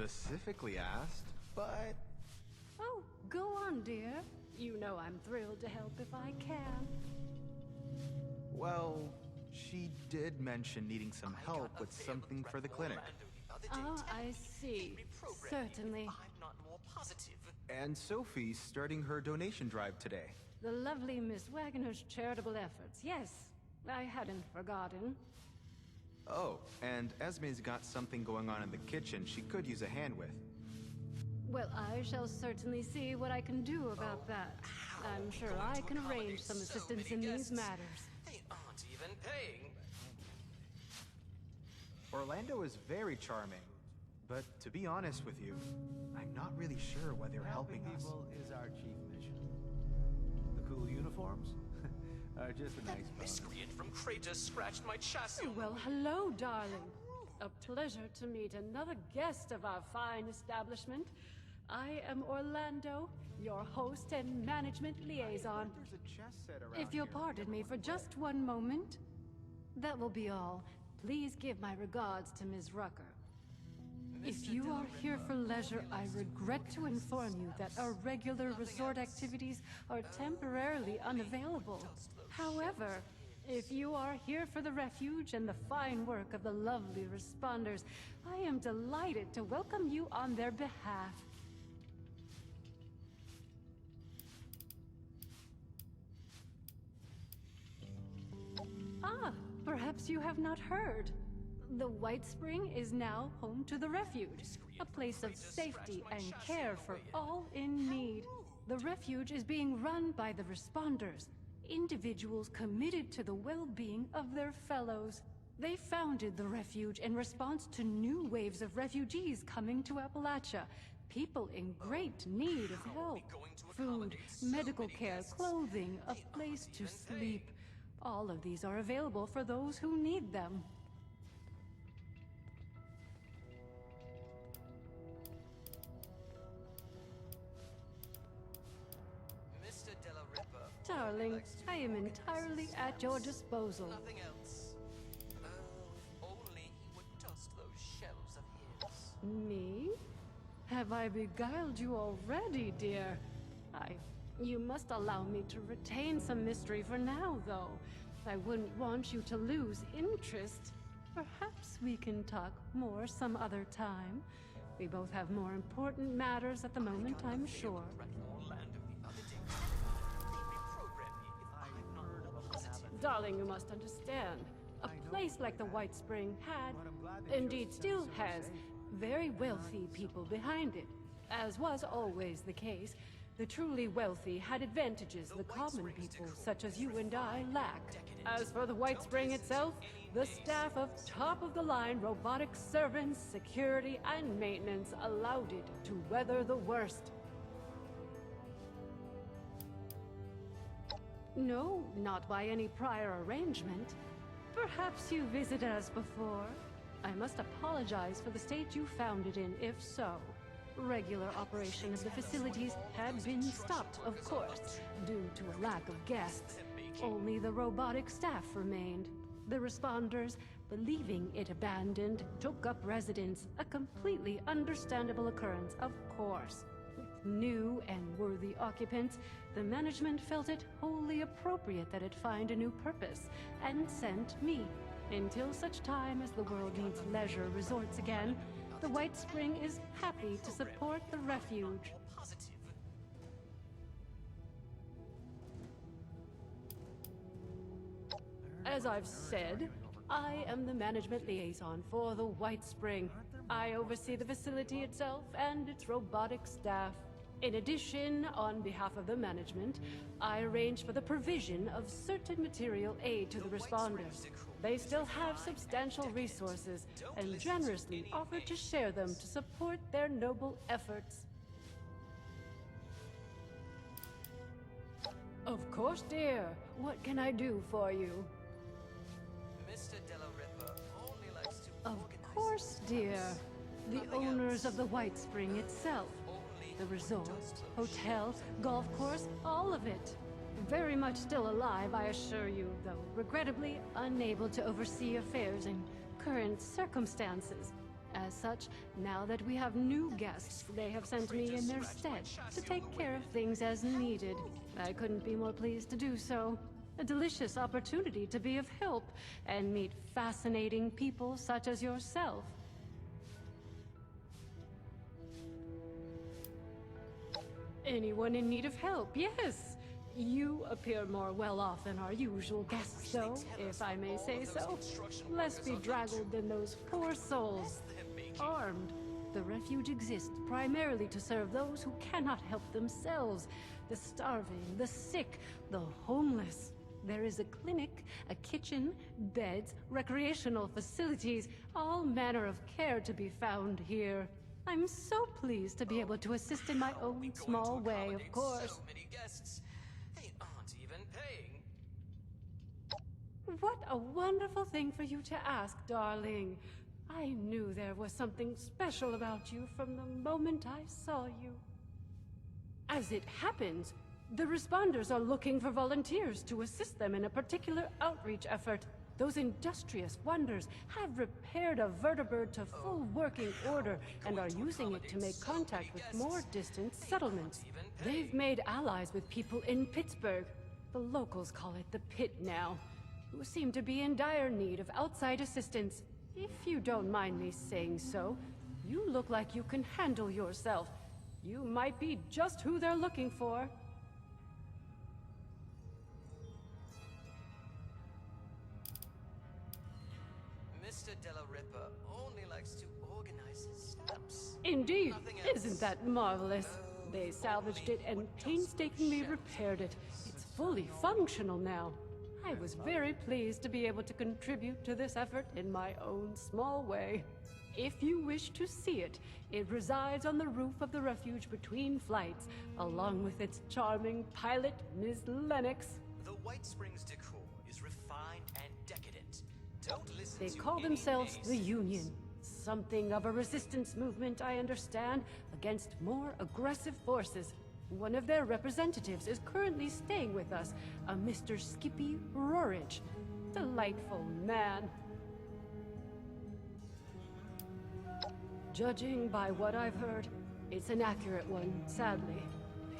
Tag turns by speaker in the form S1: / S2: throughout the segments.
S1: specifically asked, but...
S2: Oh, go on, dear. You know I'm thrilled to help if I can.
S1: Well, she did mention needing some help with something for the clinic.
S2: Ah, I see. Certainly.
S1: And Sophie's starting her donation drive today.
S2: The lovely Miss Wagner's charitable efforts. Yes, I hadn't forgotten.
S1: Oh, and Esme's got something going on in the kitchen she could use a hand with.
S2: Well, I shall certainly see what I can do about that. I'm sure I can arrange some assistance in these matters.
S3: They aren't even paying.
S1: Orlando is very charming, but to be honest with you, I'm not really sure why they're helping us.
S4: People is our chief mission. The cool uniforms are just a nice bonus.
S3: Miscreant from Kratos scratched my chassis.
S2: Well, hello, darling. A pleasure to meet another guest of our fine establishment. I am Orlando, your host and management liaison.
S1: There's a chess set around
S2: If you'll
S1: here.
S2: pardon me for just one moment, that will be all. Please give my regards to Ms. Rucker. If you are here for leisure, I regret to inform you that our regular resort activities are temporarily unavailable. However, if you are here for the refuge and the fine work of the lovely responders, I am delighted to welcome you on their behalf. Ah, perhaps you have not heard. The White Spring is now home to the Refuge, a place of safety and care for all in need. The Refuge is being run by the Responders, individuals committed to the well-being of their fellows. They founded the Refuge in response to new waves of refugees coming to Appalachia, people in great need of help. Food, medical care, clothing, a place to sleep. All of these are available for those who need them.
S3: Mr. Della Ripper.
S2: Darling, I am entirely at your disposal.
S3: Nothing else. Oh, if only he would dust those shelves of his.
S2: Me? Have I beguiled you already, dear? You must allow me to retain some mystery for now, though. I wouldn't want you to lose interest. Perhaps we can talk more some other time. We both have more important matters at the moment, I'm sure. Darling, you must understand. A place like the White Spring had, indeed still has, very wealthy people behind it. As was always the case, the truly wealthy had advantages the common people, such as you and I, lack. As for the White Spring itself, the staff of top-of-the-line robotic servants, security, and maintenance allowed it to weather the worst. No, not by any prior arrangement. Perhaps you visited us before. I must apologize for the state you found it in, if so. Regular operation of the facilities had been stopped, of course, due to a lack of guests. Only the robotic staff remained. The responders, believing it abandoned, took up residence, a completely understandable occurrence, of course. With new and worthy occupants, the management felt it wholly appropriate that it find a new purpose, and sent me. Until such time as the world needs leisure resorts again, the White Spring is happy to support the Refuge. As I've said, I am the management liaison for the White Spring. I oversee the facility itself and its robotic staff. In addition, on behalf of the management, I arrange for the provision of certain material aid to the responders. They still have substantial resources and generously offer to share them to support their noble efforts. Of course, dear. What can I do for you?
S3: Mr. Della Ripper only likes to
S2: Of course, dear. The owners of the White Spring itself. The resort, hotel, golf course, all of it. Very much still alive, I assure you, though regrettably unable to oversee affairs in current circumstances. As such, now that we have new guests, they have sent me in their stead to take care of things as needed. I couldn't be more pleased to do so. A delicious opportunity to be of help and meet fascinating people such as yourself. Anyone in need of help, yes. You appear more well off than our usual guests, though, if I may say so. Less bedraggled than those poor souls. Armed, the refuge exists primarily to serve those who cannot help themselves. The starving, the sick, the homeless. There is a clinic, a kitchen, beds, recreational facilities, all manner of care to be found here. I'm so pleased to be able to assist in my own small way, of course.
S3: So many guests. They aren't even paying.
S2: What a wonderful thing for you to ask, darling. I knew there was something special about you from the moment I saw you. As it happens, the responders are looking for volunteers to assist them in a particular outreach effort. Those industrious wonders have repaired a vertibird to full working order and are using it to make contact with more distant settlements. They've made allies with people in Pittsburgh. The locals call it the Pit now, who seem to be in dire need of outside assistance. If you don't mind me saying so, you look like you can handle yourself. You might be just who they're looking for.
S3: Mr. Della Ripa only likes to organize his stamps.
S2: Indeed,
S3: Nothing else.
S2: isn't that marvelous? They salvaged it and painstakingly repaired it. It's fully functional now. I was very pleased to be able to contribute to this effort in my own small way. If you wish to see it, it resides on the roof of the refuge between flights, along with its charming pilot, Ms. Lennox.
S3: The White Springs decor is refined and decadent. Don't listen
S2: They
S3: to
S2: call
S3: any
S2: themselves the
S3: naysayers.
S2: Union. Something of a resistance movement, I understand, against more aggressive forces. One of their representatives is currently staying with us, a Mr. Skippy Rorridge. Delightful man. Judging by what I've heard, it's an accurate one, sadly.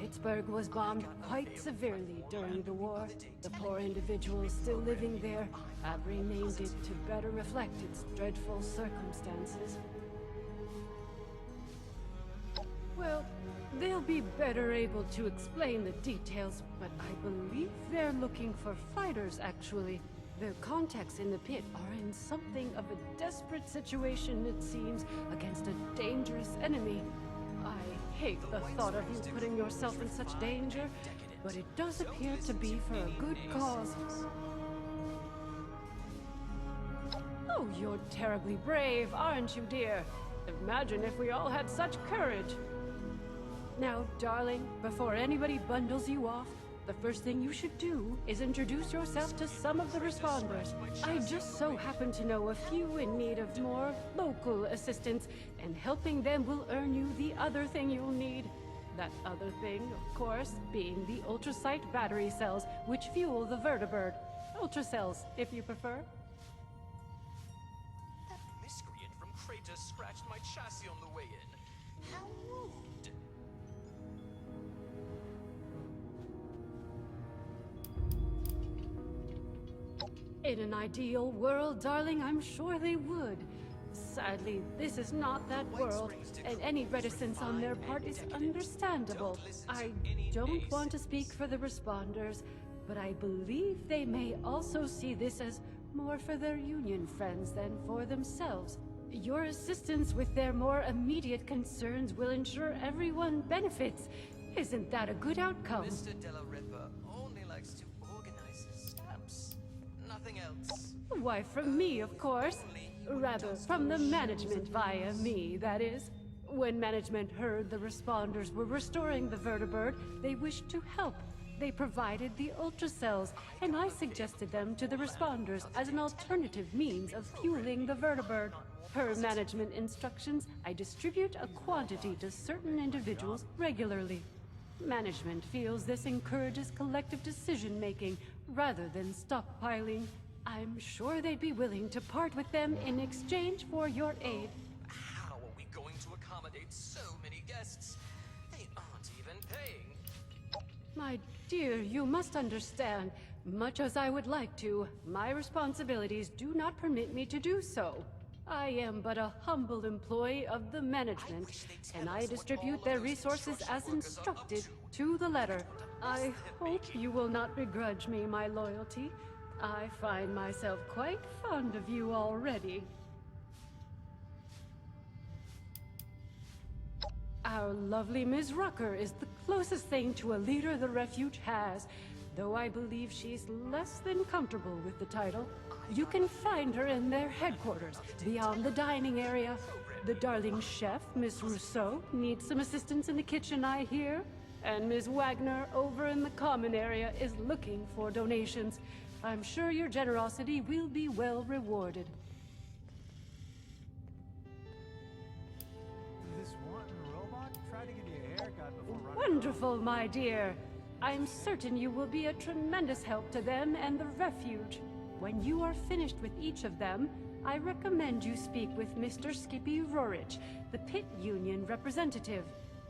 S2: Pittsburgh was bombed quite severely during the war. The poor individuals still living there have renamed it to better reflect its dreadful circumstances. Well, they'll be better able to explain the details, but I believe they're looking for fighters, actually. Their contacts in the pit are in something of a desperate situation, it seems, against a dangerous enemy. I hate the thought of you putting yourself in such danger, but it does appear to be for a good cause. Oh, you're terribly brave, aren't you, dear? Imagine if we all had such courage. Now, darling, before anybody bundles you off, the first thing you should do is introduce yourself to some of the responders. I just so happen to know a few in need of more local assistance, and helping them will earn you the other thing you'll need. That other thing, of course, being the ultrasight battery cells, which fuel the vertibird. Ultracells, if you prefer.
S3: That miscreant from Kratos scratched my chassis on the way in. How rude.
S2: In an ideal world, darling, I'm sure they would. Sadly, this is not that world, and any reticence on their part is understandable. I don't want to speak for the responders, but I believe they may also see this as more for their Union friends than for themselves. Your assistance with their more immediate concerns will ensure everyone benefits. Isn't that a good outcome?
S3: Mr. Della Ripa only likes to organize his stamps. Nothing else.
S2: Why, from me, of course. Rather, from the management via me, that is. When management heard the responders were restoring the vertibird, they wished to help. They provided the ultracells, and I suggested them to the responders as an alternative means of fueling the vertibird. Per management instructions, I distribute a quantity to certain individuals regularly. Management feels this encourages collective decision-making rather than stockpiling. I'm sure they'd be willing to part with them in exchange for your aid.
S3: accommodate so many guests. They aren't even paying.
S2: My dear, you must understand. Much as I would like to, my responsibilities do not permit me to do so. I am but a humble employee of the management, and I distribute their resources as instructed to the letter. I hope you will not begrudge me my loyalty. I find myself quite fond of you already. Our lovely Ms. Rucker is the closest thing to a leader the refuge has, though I believe she's less than comfortable with the title. You can find her in their headquarters, beyond the dining area. The darling chef, Miss Rousseau, needs some assistance in the kitchen, I hear. And Ms. Wagner, over in the common area, is looking for donations. I'm sure your generosity will be well rewarded.
S4: This wanton robot tried to give you a haircut before running.
S2: Wonderful, my dear. I'm certain you will be a tremendous help to them and the refuge. When you are finished with each of them, I recommend you speak with Mr. Skippy Rorich, the pit union representative.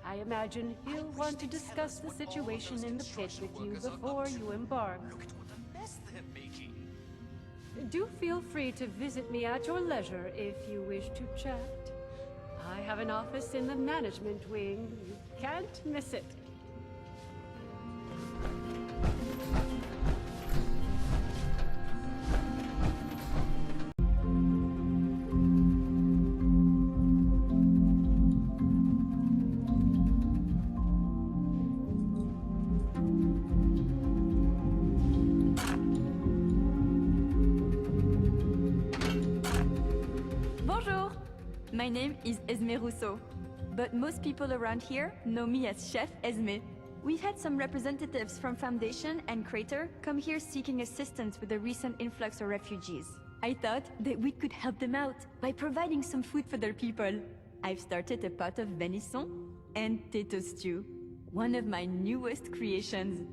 S2: I imagine he'll want to discuss the situation in the pit with you before you embark.
S3: Look at what a mess they're making.
S2: Do feel free to visit me at your leisure if you wish to chat. I have an office in the management wing. You can't miss it.
S5: Bonjour! My name is Esme Rousseau, but most people around here know me as Chef Esme. We've had some representatives from Foundation and Crater come here seeking assistance with the recent influx of refugees. I thought that we could help them out by providing some food for their people. I've started a pot of venison and potato stew, one of my newest creations.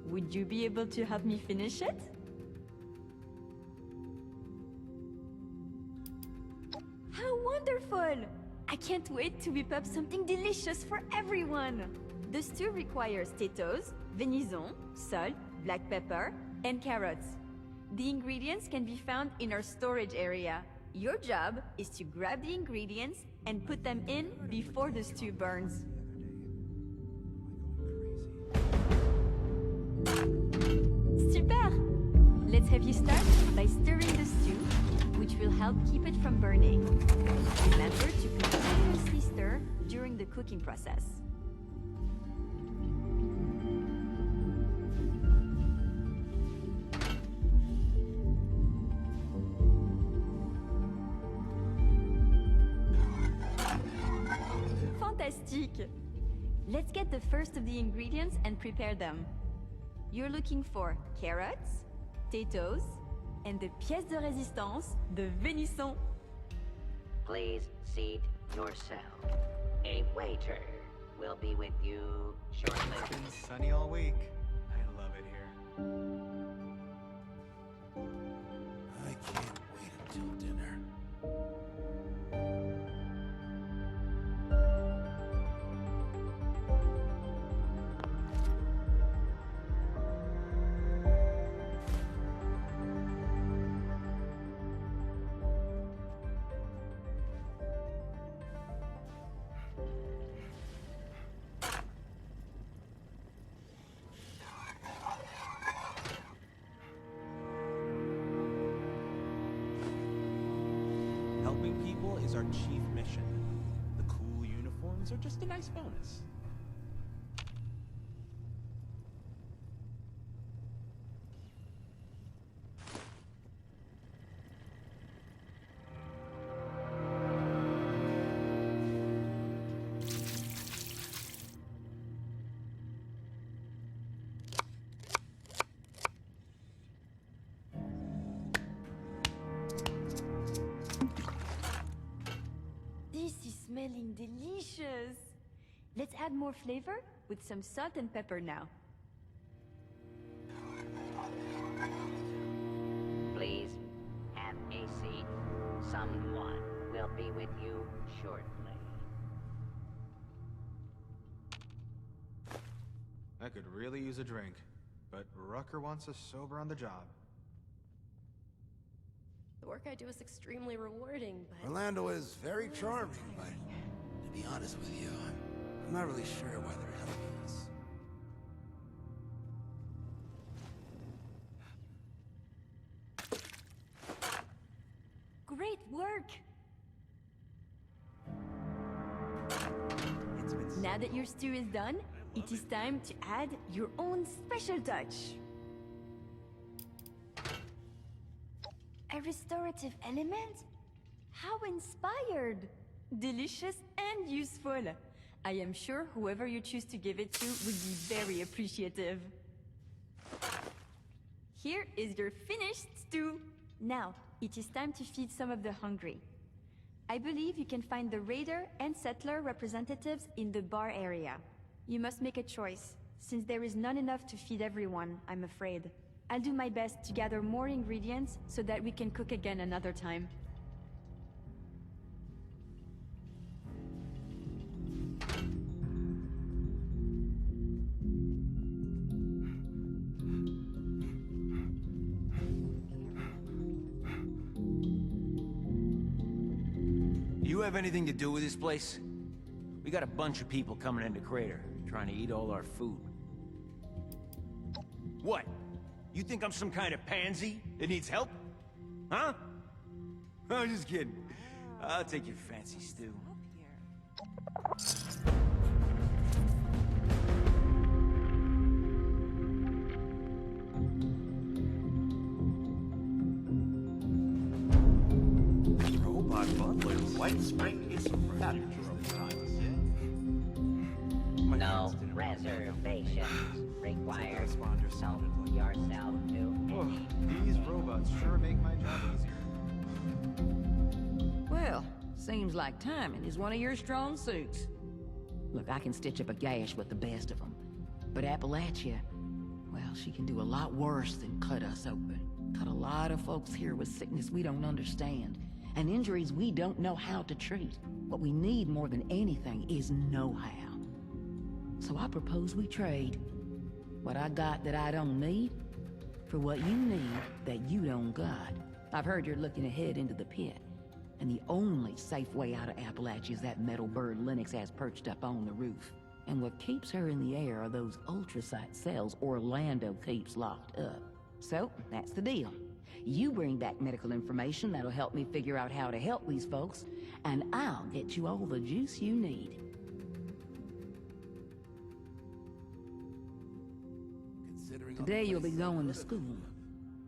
S5: Would you be able to help me finish it? How wonderful! I can't wait to whip up something delicious for everyone! The stew requires potatoes, venison, salt, black pepper, and carrots. The ingredients can be found in our storage area. Your job is to grab the ingredients and put them in before the stew burns. Super! Let's have you start by stirring the stew, which will help keep it from burning. Remember to continuously stir during the cooking process. Fantastique! Let's get the first of the ingredients and prepare them. You're looking for carrots, potatoes, and the pièce de résistance, the venison.
S6: Please seat yourself. A waiter will be with you shortly.
S1: It's been sunny all week. I love it here.
S7: I can't wait until dinner. Helping people is our chief mission. The cool uniforms are just a nice bonus.
S5: This is smelling delicious. Let's add more flavor with some salt and pepper now.
S6: Please have a seat. Someone will be with you shortly.
S1: I could really use a drink, but Rucker wants us sober on the job.
S8: The work I do is extremely rewarding, but...
S9: Orlando is very charming, but to be honest with you, I'm not really sure why they're helping us.
S5: Great work! Now that your stew is done, it is time to add your own special touch. A restorative element? How inspired! Delicious and useful. I am sure whoever you choose to give it to would be very appreciative. Here is your finished stew. Now, it is time to feed some of the hungry. I believe you can find the raider and settler representatives in the bar area. You must make a choice, since there is not enough to feed everyone, I'm afraid. I'll do my best to gather more ingredients so that we can cook again another time.
S10: You have anything to do with this place? We got a bunch of people coming into Crater, trying to eat all our food. What? You think I'm some kind of pansy that needs help? Huh? I'm just kidding. I'll take your fancy stew.
S4: Robot butler.
S9: White Spring is fabulous.
S6: No reservations required. Help yourself to
S1: Oh,
S6: any.
S1: these robots sure make my job easier.
S11: Well, seems like timing is one of your strong suits. Look, I can stitch up a gash with the best of them. But Appalachia, well, she can do a lot worse than cut us open. Cut a lot of folks here with sickness we don't understand, and injuries we don't know how to treat. What we need more than anything is know-how. So I propose we trade what I got that I don't need for what you need that you don't got. I've heard you're looking ahead into the pit, and the only safe way out of Appalachia is that metal bird Lennox has perched up on the roof. And what keeps her in the air are those ultrasight cells Orlando keeps locked up. So, that's the deal. You bring back medical information that'll help me figure out how to help these folks, and I'll get you all the juice you need. Today you'll be going to school.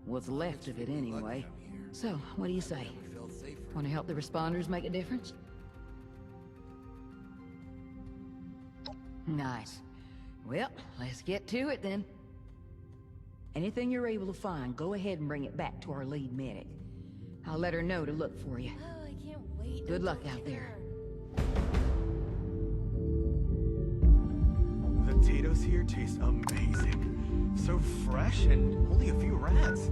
S11: What's left of it anyway. So, what do you say? Want to help the responders make a difference? Nice. Well, let's get to it then. Anything you're able to find, go ahead and bring it back to our lead medic. I'll let her know to look for you.
S8: Oh, I can't wait.
S11: Good luck out there.
S1: The potatoes here taste amazing. So fresh and only a few rats.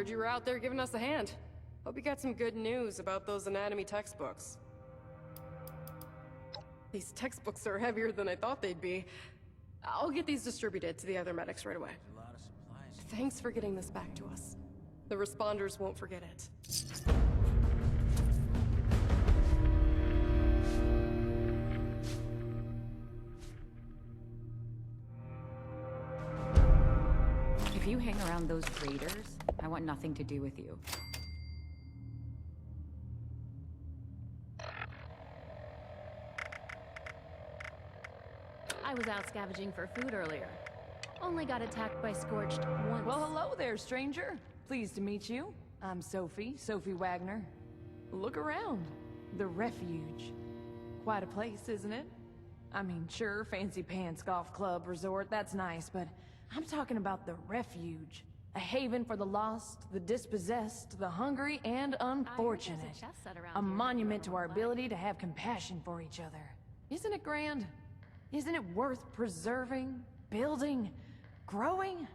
S12: Heard you were out there giving us a hand. Hope you got some good news about those anatomy textbooks. These textbooks are heavier than I thought they'd be. I'll get these distributed to the other medics right away. Thanks for getting this back to us. The responders won't forget it.
S11: If you hang around those raiders, I want nothing to do with you.
S2: I was out scavenging for food earlier. Only got attacked by Scorched once.
S13: Well, hello there, stranger. Pleased to meet you. I'm Sophie Wagner. Look around. The Refuge. Quite a place, isn't it? I mean, sure, fancy pants golf club resort, that's nice, but I'm talking about the Refuge. A haven for the lost, the dispossessed, the hungry, and unfortunate. A monument to our ability to have compassion for each other. Isn't it grand? Isn't it worth preserving, building, growing?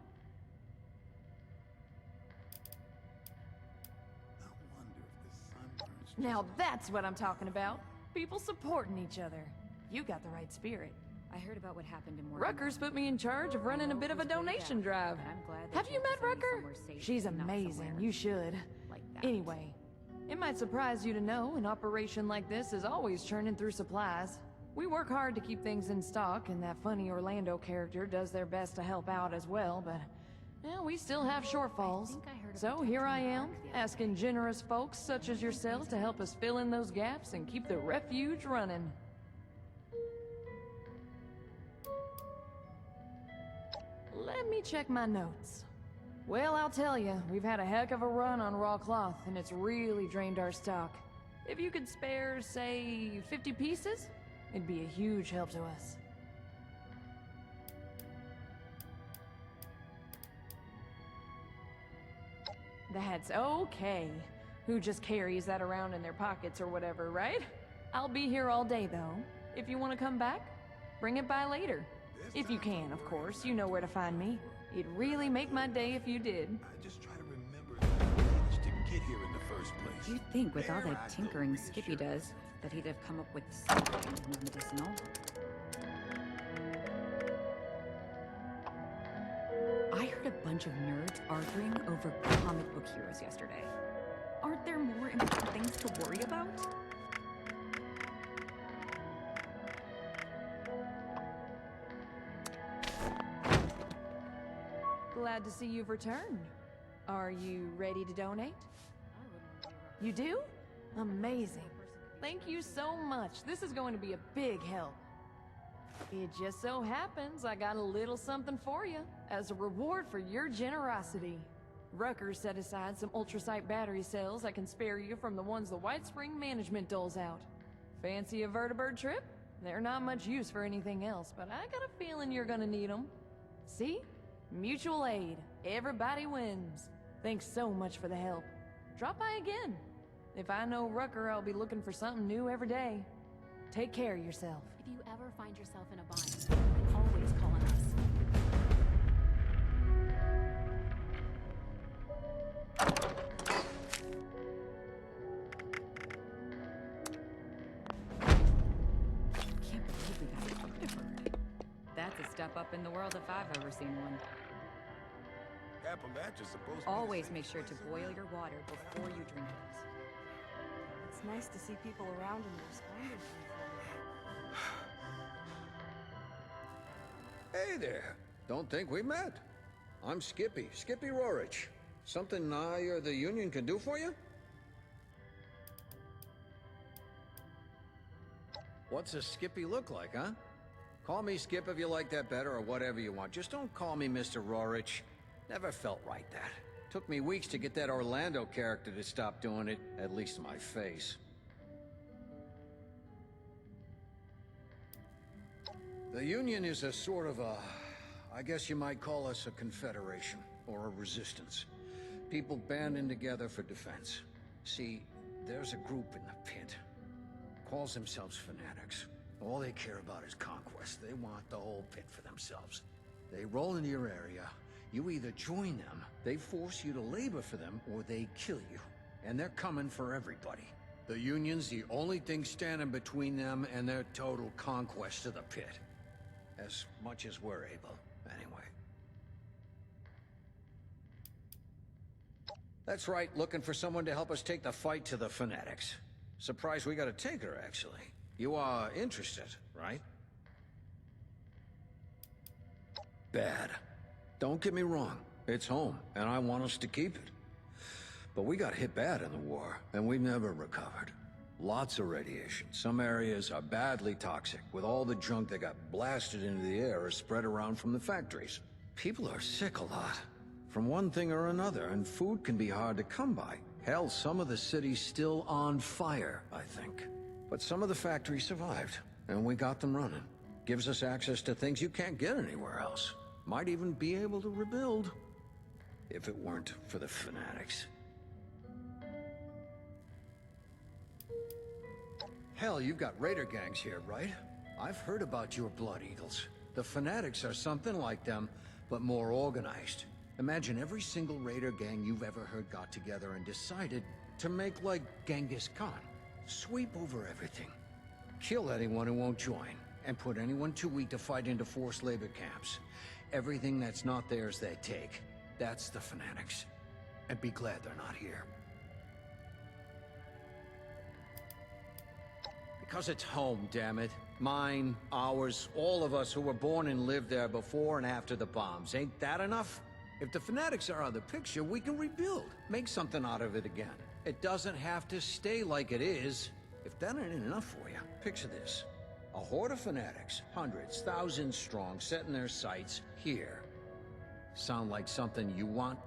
S13: Now that's what I'm talking about. People supporting each other. You got the right spirit.
S11: I heard about what happened in Morgan.
S13: Rucker's put me in charge of running a bit of a donation drive. Have you met Rucker? She's amazing. You should. Anyway, it might surprise you to know an operation like this is always churning through supplies. We work hard to keep things in stock, and that funny Orlando character does their best to help out as well, but well, we still have shortfalls. So here I am, asking generous folks such as yourselves to help us fill in those gaps and keep the Refuge running. Let me check my notes. Well, I'll tell you, we've had a heck of a run on raw cloth, and it's really drained our stock. If you could spare, say, 50 pieces, it'd be a huge help to us. That's okay. Who just carries that around in their pockets or whatever, right? I'll be here all day, though. If you want to come back, bring it by later. If you can, of course. You know where to find me. It'd really make my day if you did.
S9: I just try to remember how we managed to get here in the first place.
S11: You'd think with all that tinkering Skippy does, that he'd have come up with something more medicinal. I heard a bunch of nerds arguing over comic book heroes yesterday. Aren't there more important things to worry about?
S13: Glad to see you've returned. Are you ready to donate? You do? Amazing. Thank you so much. This is going to be a big help. It just so happens I got a little something for you as a reward for your generosity. Rucker set aside some ultrasight battery cells I can spare you from the ones the White Spring management doles out. Fancy a vertibird trip? They're not much use for anything else, but I got a feeling you're gonna need them. See? Mutual aid. Everybody wins. Thanks so much for the help. Drop by again. If I know Rucker, I'll be looking for something new every day. Take care of yourself.
S2: If you ever find yourself in a bind, you can always call on us.
S11: Can't believe we got a vertibird. That's a step up in the world if I've ever seen one.
S9: Appalachia's supposed to
S11: Always make sure to boil your water before you drink it.
S14: It's nice to see people around in their splendor.
S15: Hey there. Don't think we met. I'm Skippy Rorich. Something I or the Union can do for you? What's a Skippy look like, huh? Call me Skip if you like that better, or whatever you want. Just don't call me Mr. Rorich. Never felt right that. Took me weeks to get that Orlando character to stop doing it, at least my face. The Union is a sort of a... I guess you might call us a confederation, or a resistance. People banding together for defense. See, there's a group in the pit. Calls themselves fanatics. All they care about is conquest. They want the whole pit for themselves. They roll into your area, You either join them, they force you to labor for them, or they kill you. And they're coming for everybody. The Union's the only thing standing between them and their total conquest of the pit. As much as we're able, anyway. That's right, looking for someone to help us take the fight to the Fanatics. Surprised we got a taker, actually. You are interested, right? Bad. Don't get me wrong, it's home, and I want us to keep it. But we got hit bad in the war, and we've never recovered. Lots of radiation. Some areas are badly toxic, with all the junk that got blasted into the air or spread around from the factories. People are sick a lot, from one thing or another, and food can be hard to come by. Hell, some of the city's still on fire, I think. But some of the factories survived, and we got them running. Gives us access to things you can't get anywhere else. Might even be able to rebuild, if it weren't for the Fanatics. Hell, you've got raider gangs here, right? I've heard about your Blood Eagles. The Fanatics are something like them, but more organized. Imagine every single raider gang you've ever heard got together and decided to make like Genghis Khan. Sweep over everything. Kill anyone who won't join, and put anyone too weak to fight into forced labor camps. Everything that's not theirs they take. That's the Fanatics. And be glad they're not here. Because it's home, damn it. Mine, ours, all of us who were born and lived there before and after the bombs. Ain't that enough? If the Fanatics are out of the picture, we can rebuild. Make something out of it again. It doesn't have to stay like it is. If that ain't enough for you, picture this. A horde of Fanatics, hundreds, thousands strong, setting their sights here. Sound like something you want?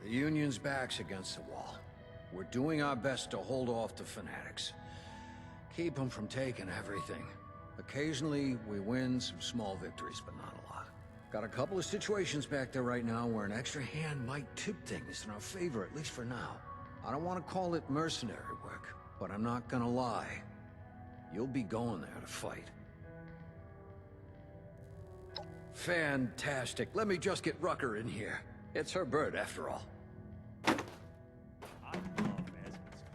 S15: The Union's back's against the wall. We're doing our best to hold off the Fanatics. Keep them from taking everything. Occasionally, we win some small victories, but not a lot. Got a couple of situations back there right now where an extra hand might tip things in our favor, at least for now. I don't want to call it mercenary work, but I'm not gonna lie. You'll be going there to fight. Fantastic. Let me just get Rucker in here. It's her bird, after all.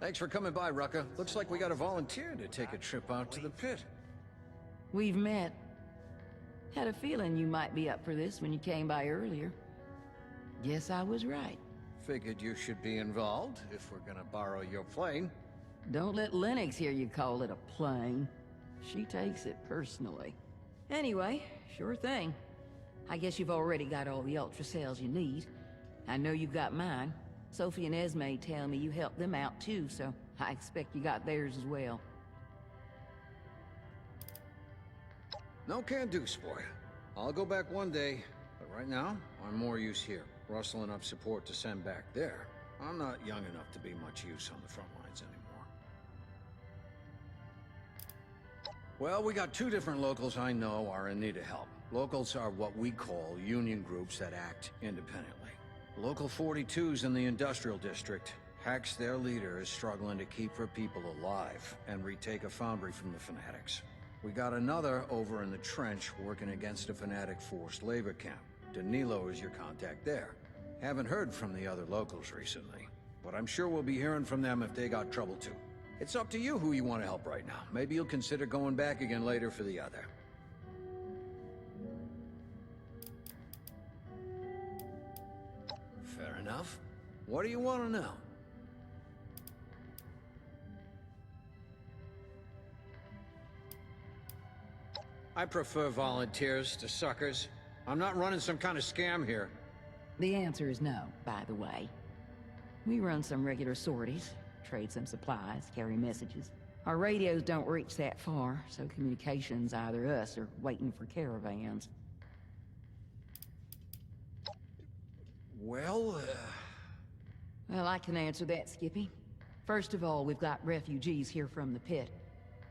S15: Thanks for coming by, Rucker. Looks like we got a volunteer to take a trip out to the pit.
S11: We've met. Had a feeling you might be up for this when you came by earlier. Guess I was right.
S15: Figured you should be involved, if we're gonna borrow your plane.
S11: Don't let Lennox hear you call it a plane. She takes it personally. Anyway, sure thing. I guess you've already got all the Ultra cells you need. I know you've got mine. Sophie and Esme tell me you helped them out too, so I expect you got theirs as well.
S15: No can do, sport. I'll go back one day, but right now, I'm more use here, rustling up support to send back there. I'm not young enough to be much use on the front lines anymore. Well, we got two different locals I know are in need of help. Locals are what we call union groups that act independently. Local 42's in the industrial district. Hex, their leader, is struggling to keep her people alive and retake a foundry from the Fanatics. We got another over in the trench working against a Fanatic forced labor camp. Danilo is your contact there. Haven't heard from the other locals recently, but I'm sure we'll be hearing from them if they got trouble too. It's up to you who you want to help right now. Maybe you'll consider going back again later for the other. Fair enough. What do you want to know? I prefer volunteers to suckers. I'm not running some kind of scam here.
S11: The answer is no, by the way. We run some regular sorties, trade some supplies, carry messages. Our radios don't reach that far, so communication's either us or waiting for caravans.
S15: Well,
S11: Well, I can answer that, Skippy. First of all, we've got refugees here from the pit.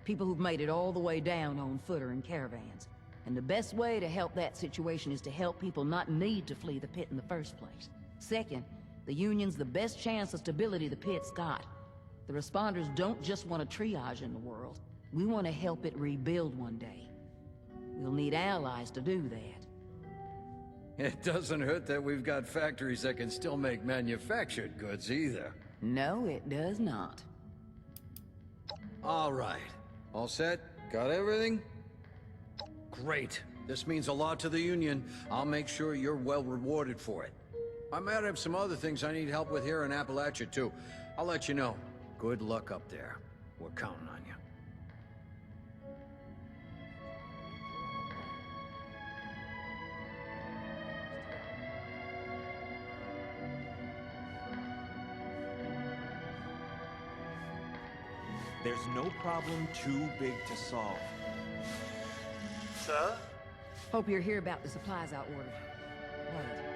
S11: People who've made it all the way down on foot or in caravans. And the best way to help that situation is to help people not need to flee the pit in the first place. Second, the Union's the best chance of stability the pit's got. The responders don't just want to triage in the world. We want to help it rebuild one day. We'll need allies to do that.
S15: It doesn't hurt that we've got factories that can still make manufactured goods either.
S11: No, it does not.
S15: All right. All set? Got everything? Great. This means a lot to the Union. I'll make sure you're well rewarded for it. I might have some other things I need help with here in Appalachia, too. I'll let you know. Good luck up there. We're counting on you.
S10: There's no problem too big to solve.
S9: Sir?
S11: Hope you're here about the supplies I ordered. Wait. No,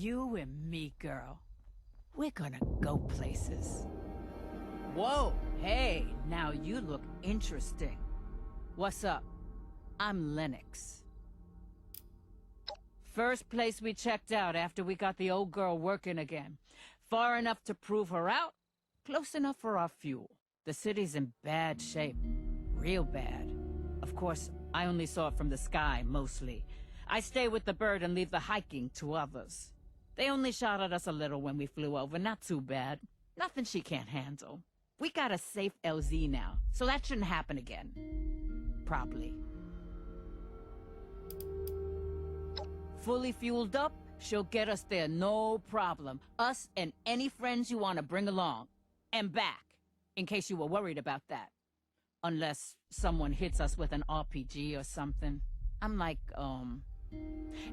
S16: You and me, girl. We're gonna go places. Whoa, hey, now you look interesting. What's up? I'm Lennox. First place we checked out after we got the old girl working again. Far enough to prove her out, close enough for our fuel. The city's in bad shape. Real bad. Of course, I only saw it from the sky, mostly. I stay with the bird and leave the hiking to others. They only shot at us a little when we flew over, not too bad. Nothing she can't handle. We got a safe LZ now, so that shouldn't happen again. Probably. Fully fueled up, she'll get us there, no problem. Us and any friends you want to bring along. And back, in case you were worried about that. Unless someone hits us with an RPG or something. I'm like,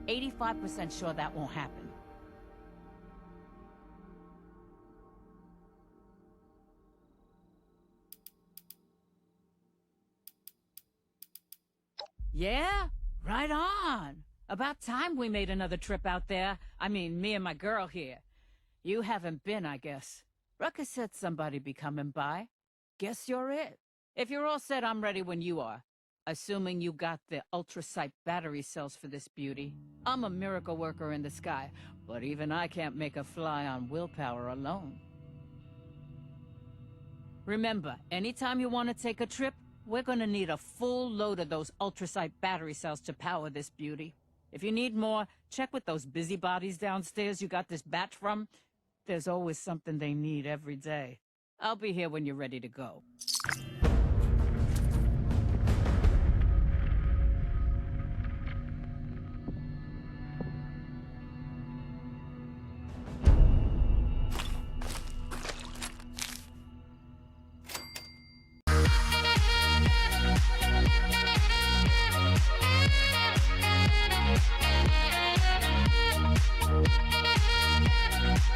S16: 85% sure that won't happen. Yeah, right on. About time we made another trip out there. I mean, me and my girl here. You haven't been, I guess. Ruckus said somebody'd be coming by. Guess you're it. If you're all set, I'm ready when you are. Assuming you got the ultrasight battery cells for this beauty. I'm a miracle worker in the sky, but even I can't make a fly on willpower alone. Remember, anytime you want to take a trip, we're gonna need a full load of those ultrasight battery cells to power this beauty. If you need more, check with those busybodies downstairs you got this batch from. There's always something they need every day. I'll be here when you're ready to go.